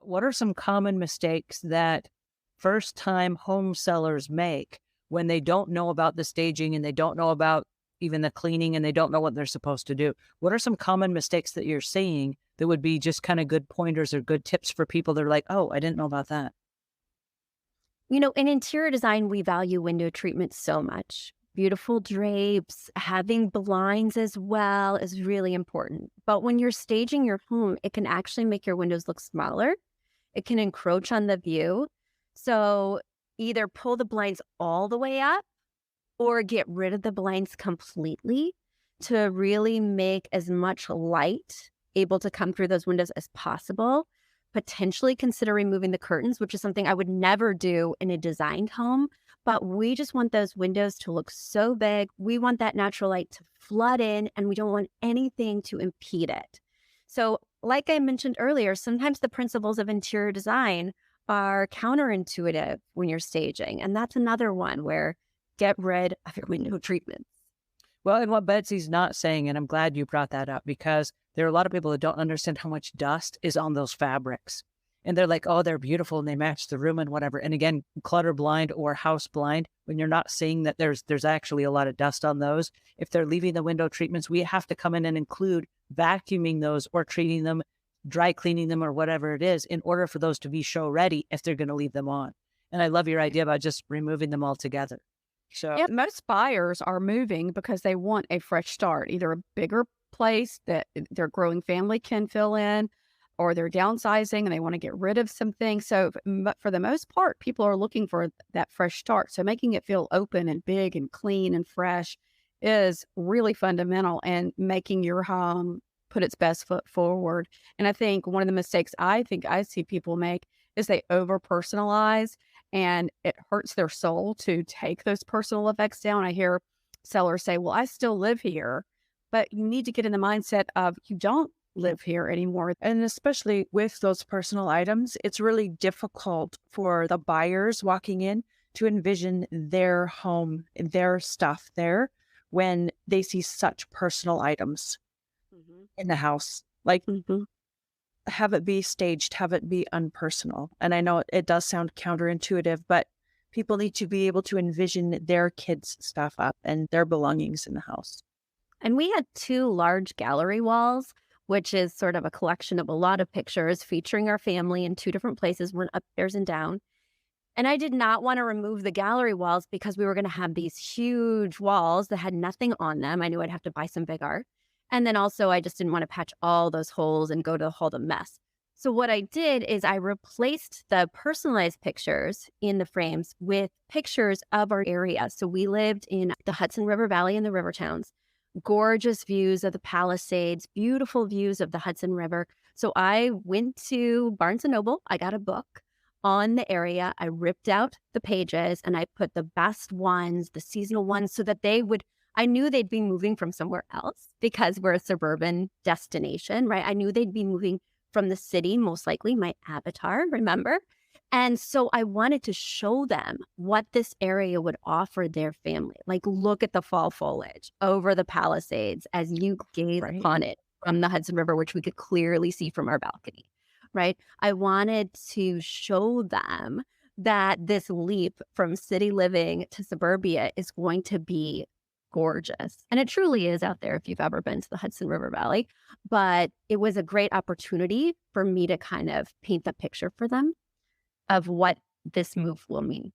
what are some common mistakes that first-time home sellers make when they don't know about the staging and they don't know about even the cleaning and they don't know what they're supposed to do? What are some common mistakes that you're seeing that would be just kind of good pointers or good tips for people that are like, oh, I didn't know about that? In interior design, we value window treatment so much. Beautiful drapes, having blinds as well is really important. But when you're staging your home, it can actually make your windows look smaller. It can encroach on the view. So either pull the blinds all the way up or get rid of the blinds completely to really make as much light able to come through those windows as possible. Potentially consider removing the curtains, which is something I would never do in a designed home. But we just want those windows to look so big. We want that natural light to flood in, and we don't want anything to impede it. So, like I mentioned earlier, sometimes the principles of interior design are counterintuitive when you're staging. And that's another one where get rid of your window treatments. Well, and what Betsy's not saying, and I'm glad you brought that up because there are a lot of people that don't understand how much dust is on those fabrics. And they're like, oh, they're beautiful and they match the room and whatever. And again, clutter blind or house blind, when you're not seeing that there's actually a lot of dust on those. If they're leaving the window treatments, we have to come in and include vacuuming those or treating them, dry cleaning them or whatever it is in order for those to be show ready if they're going to leave them on. And I love your idea about just removing them altogether. So Yeah, most buyers are moving because they want a fresh start, either a bigger place that their growing family can fill in, or they're downsizing and they want to get rid of some things. So, for the most part, people are looking for that fresh start. So, making it feel open and big and clean and fresh is really fundamental, and making your home put its best foot forward. And I think one of the mistakes I see people make is they over personalize, and it hurts their soul to take those personal effects down. I hear sellers say, well, I still live here, but you need to get in the mindset of you don't live here anymore. And especially with those personal items, it's really difficult for the buyers walking in to envision their home, their stuff there when they see such personal items Mhm. in the house. Like, Mhm. have it be staged, have it be unpersonal. And I know it does sound counterintuitive, but people need to be able to envision their kids' stuff up and their belongings in the house. And we had two large gallery walls, which is sort of a collection of a lot of pictures featuring our family in two different places, one upstairs and down. And I did not want to remove the gallery walls because we were going to have these huge walls that had nothing on them. I knew I'd have to buy some big art. And then also, I just didn't want to patch all those holes and go to all the mess. So, what I did is I replaced the personalized pictures in the frames with pictures of our area. So, we lived in the Hudson River Valley and the river towns, gorgeous views of the Palisades, beautiful views of the Hudson River. So, I went to Barnes and Noble. I got a book on the area. I ripped out the pages and I put the best ones, the seasonal ones, so that I knew they'd be moving from somewhere else because we're a suburban destination, right? I knew they'd be moving from the city, most likely my avatar, remember? And so I wanted to show them what this area would offer their family. Like, look at the fall foliage over the Palisades as you gaze Right. upon it from the Hudson River, which we could clearly see from our balcony, right? I wanted to show them that this leap from city living to suburbia is going to be gorgeous. And it truly is out there if you've ever been to the Hudson River Valley. But it was a great opportunity for me to kind of paint the picture for them of what this move will mean.